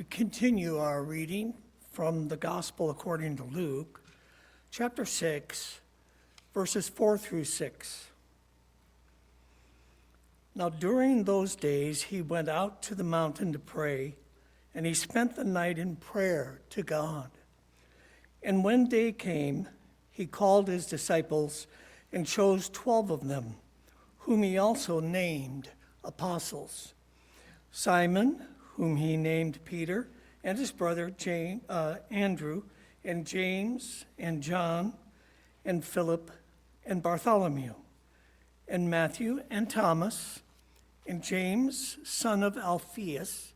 continue our reading from the Gospel according to Luke, chapter 6, verses 4 through 6. Now during those days he went out to the mountain to pray, and he spent the night in prayer to God. And when day came, he called his disciples and chose 12 of them, whom he also named apostles: Simon, whom he named Peter, and his brother Andrew, and James, and John, and Philip, and Bartholomew, and Matthew, and Thomas, and James, son of Alphaeus,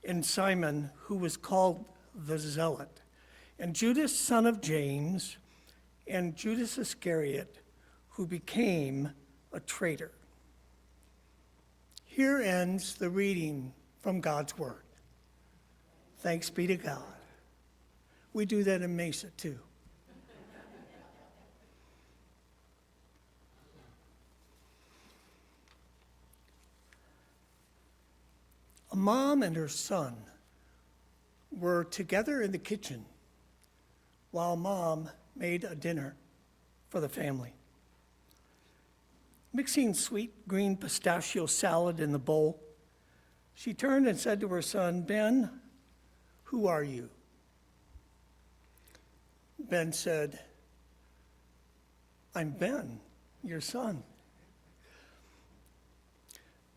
and Simon, who was called the Zealot, and Judas, son of James, and Judas Iscariot, who became a traitor. Here ends the reading from God's Word. Thanks be to God. We do that in Mesa too. A mom and her son were together in the kitchen while mom made a dinner for the family. Mixing sweet green pistachio salad in the bowl, she turned and said to her son, "Ben, who are you?" Ben said, "I'm Ben, your son."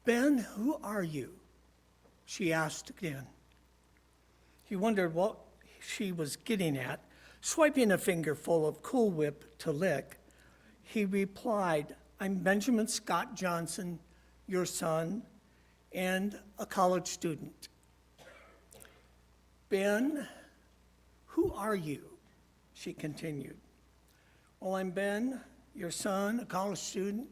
"Ben, who are you?" she asked again. He wondered what she was getting at. Swiping a finger full of Cool Whip to lick, he replied, "I'm Benjamin Scott Johnson, your son, and a college student." "Ben, who are you?" she continued. "Well, I'm Ben, your son, a college student,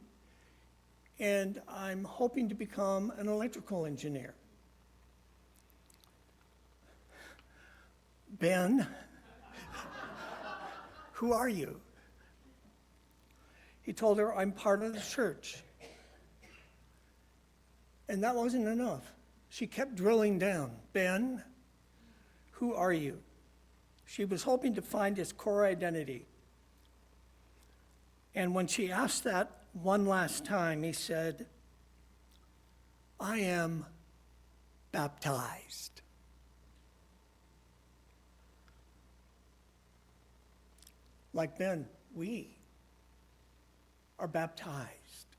and I'm hoping to become an electrical engineer." "Ben, who are you?" He told her, "I'm part of the church." And that wasn't enough. She kept drilling down. "Ben, who are you?" She was hoping to find his core identity. And when she asked that one last time, he said, "I am baptized." Like Ben, we are baptized.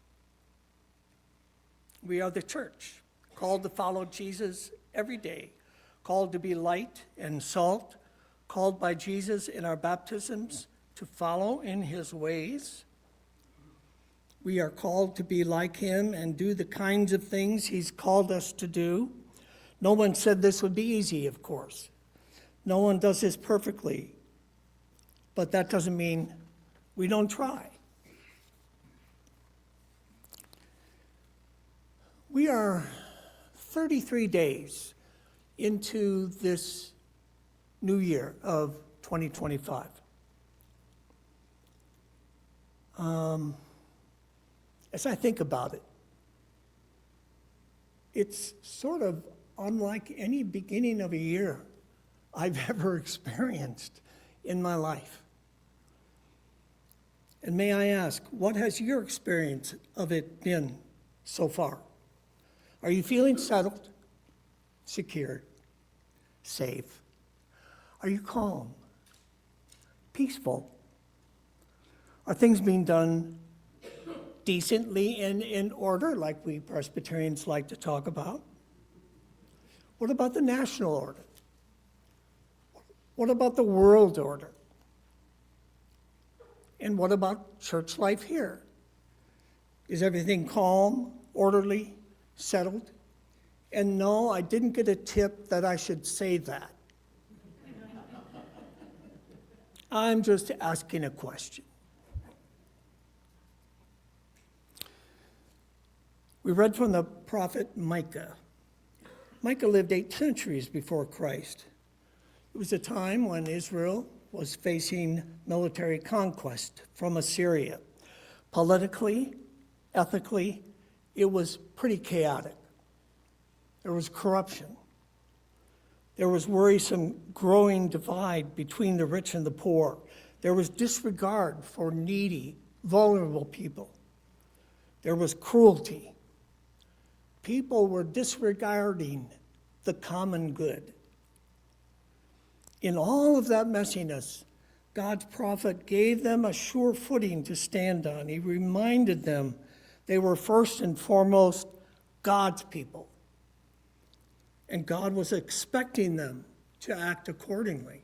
We are the church, called to follow Jesus every day, called to be light and salt, called by Jesus in our baptisms to follow in his ways. We are called to be like him and do the kinds of things he's called us to do. No one said this would be easy, of course. No one does this perfectly. But that doesn't mean we don't try. We are 33 days into this new year of 2025. As I think about it, it's sort of unlike any beginning of a year I've ever experienced in my life. And may I ask, what has your experience of it been so far? Are you feeling settled, secured, safe? Are you calm, peaceful? Are things being done decently and in order, like we Presbyterians like to talk about? What about the national order? What about the world order? And what about church life here? Is everything calm, orderly, settled? And no, I didn't get a tip that I should say that. I'm just asking a question. We read from the prophet Micah. Micah lived 8 centuries before Christ. It was a time when Israel was facing military conquest from Assyria. Politically, ethically, it was pretty chaotic. There was corruption. There was worrisome growing divide between the rich and the poor. There was disregard for needy, vulnerable people. There was cruelty. People were disregarding the common good. In all of that messiness, God's prophet gave them a sure footing to stand on. He reminded them they were first and foremost God's people. And God was expecting them to act accordingly.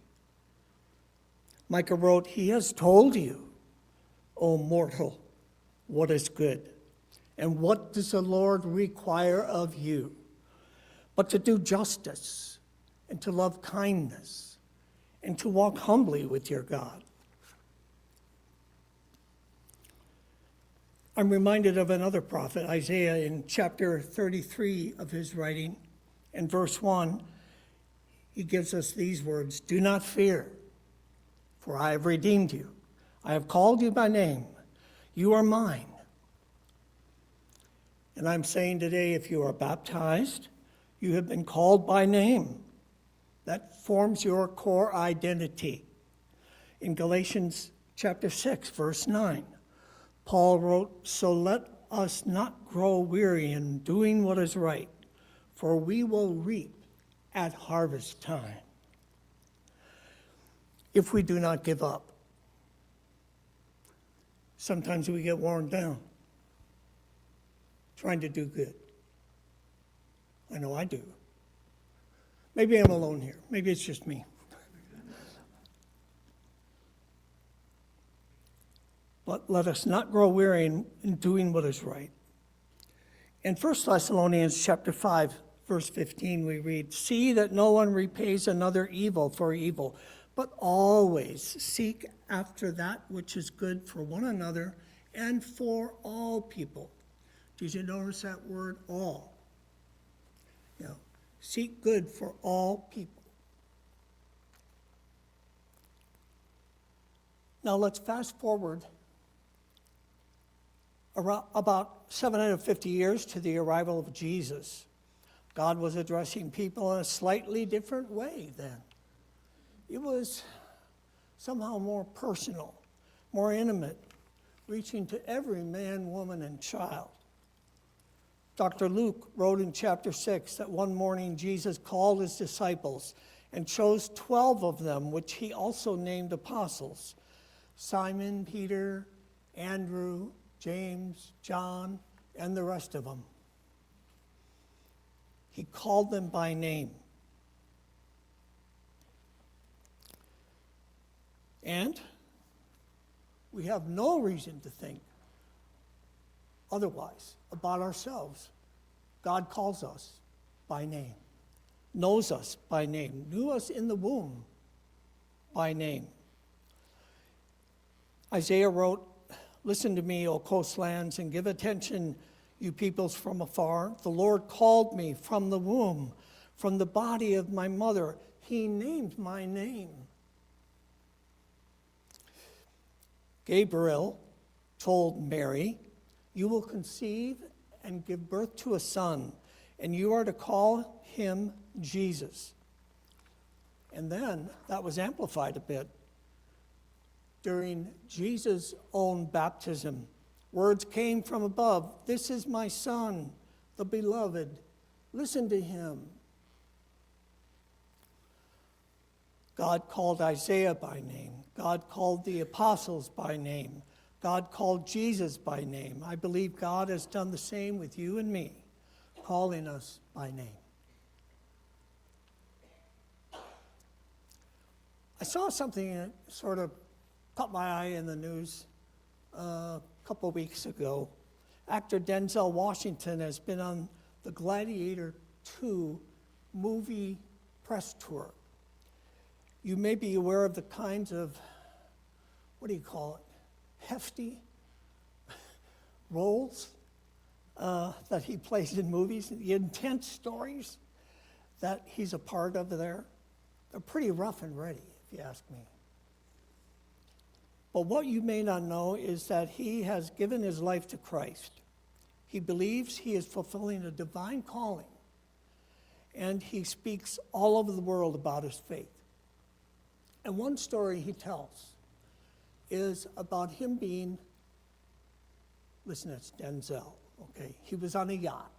Micah wrote, "He has told you, O mortal, what is good. And what does the Lord require of you? But to do justice, and to love kindness, and to walk humbly with your God." I'm reminded of another prophet, Isaiah, in chapter 33 of his writing. In verse 1, he gives us these words, "Do not fear, for I have redeemed you. I have called you by name. You are mine." And I'm saying today, if you are baptized, you have been called by name. That forms your core identity. In Galatians chapter 6, verse 9, Paul wrote, "So let us not grow weary in doing what is right, for we will reap at harvest time if we do not give up." Sometimes we get worn down trying to do good. I know I do. Maybe I'm alone here. Maybe it's just me. But let us not grow weary in doing what is right. In 1 Thessalonians chapter 5, verse 15, we read, "See that no one repays another evil for evil, but always seek after that which is good for one another and for all people." Did you notice that word, all? Seek good for all people. Now let's fast forward about 750 years to the arrival of Jesus. God was addressing people in a slightly different way then. It was somehow more personal, more intimate, reaching to every man, woman, and child. Dr. Luke wrote in chapter 6 that one morning Jesus called his disciples and chose 12 of them, which he also named apostles: Simon, Peter, Andrew, James, John, and the rest of them. He called them by name. And we have no reason to think otherwise about ourselves. God calls us by name, knows us by name, knew us in the womb by name. Isaiah wrote, "Listen to me, O coastlands, and give attention, you peoples from afar. The Lord called me from the womb, from the body of my mother. He named my name." Gabriel told Mary, "You will conceive and give birth to a son, and you are to call him Jesus." And then that was amplified a bit. During Jesus' own baptism, words came from above, "This is my son, the beloved. Listen to him." God called Isaiah by name. God called the apostles by name. God called Jesus by name. I believe God has done the same with you and me, calling us by name. I saw something that sort of caught my eye in the news a couple weeks ago. Actor Denzel Washington has been on the Gladiator 2 movie press tour. You may be aware of the kinds of, hefty roles that he plays in movies, the intense stories that he's a part of there. They're pretty rough and ready, if you ask me. But what you may not know is that he has given his life to Christ. He believes he is fulfilling a divine calling, and he speaks all over the world about his faith. And one story he tells is about him being, listen, it's Denzel, okay? He was on a yacht.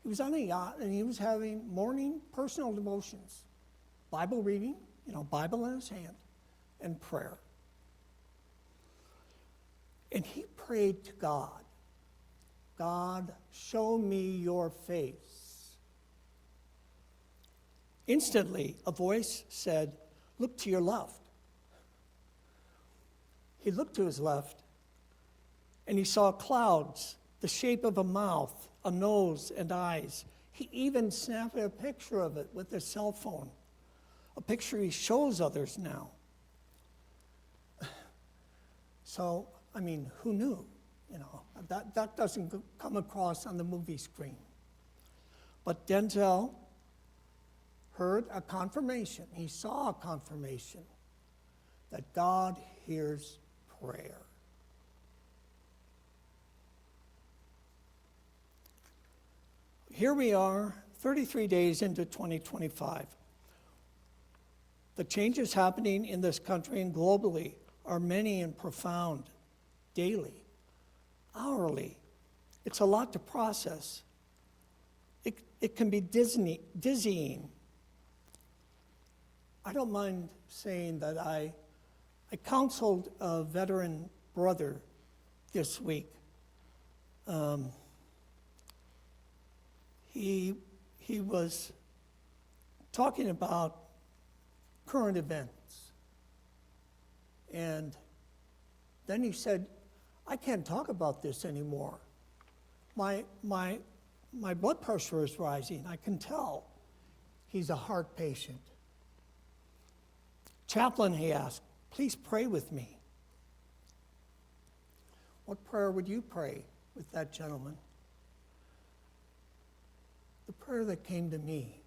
He was on a yacht, and he was having morning personal devotions, Bible reading, Bible in his hand, and prayer. And he prayed to God, God, show me your face. Instantly, a voice said, look to your left. He looked to his left, and he saw clouds, the shape of a mouth, a nose, and eyes. He even snapped a picture of it with his cell phone, a picture he shows others now. So, who knew? That doesn't come across on the movie screen. But Denzel heard a confirmation. He saw a confirmation that God hears prayer. Here we are, 33 days into 2025. The changes happening in this country and globally are many and profound, daily, hourly. It's a lot to process. It can be dizzying. I don't mind saying that I counseled a veteran brother this week. He was talking about current events. And then he said, I can't talk about this anymore. My blood pressure is rising. I can tell. He's a heart patient. Chaplain, he asked, please pray with me. What prayer would you pray with that gentleman? The prayer that came to me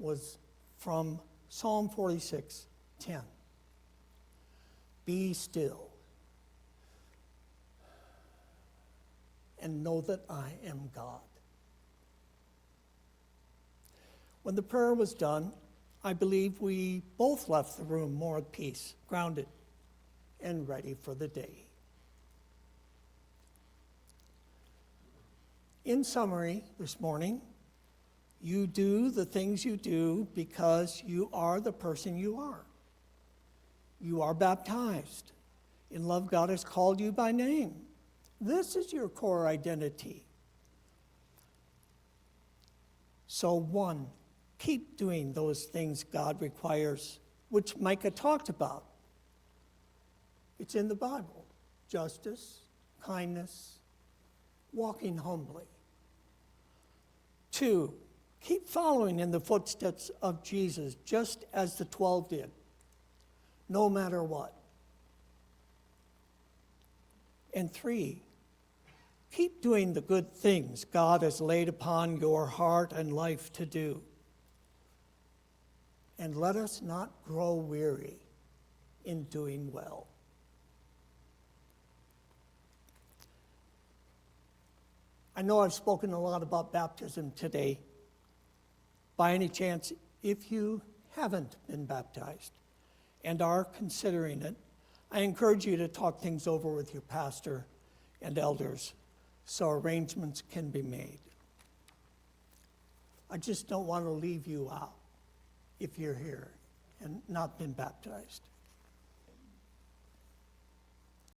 was from Psalm 46:10. Be still and know that I am God. When the prayer was done, I believe we both left the room more at peace, grounded, and ready for the day. In summary, this morning, you do the things you do because you are the person you are. You are baptized. In love, God has called you by name. This is your core identity. So, one, keep doing those things God requires, which Micah talked about. It's in the Bible. Justice, kindness, walking humbly. Two, keep following in the footsteps of Jesus, just as the 12 did, no matter what. And three, keep doing the good things God has laid upon your heart and life to do. And let us not grow weary in doing well. I know I've spoken a lot about baptism today. By any chance, if you haven't been baptized and are considering it, I encourage you to talk things over with your pastor and elders so arrangements can be made. I just don't want to leave you out if you're here and not been baptized.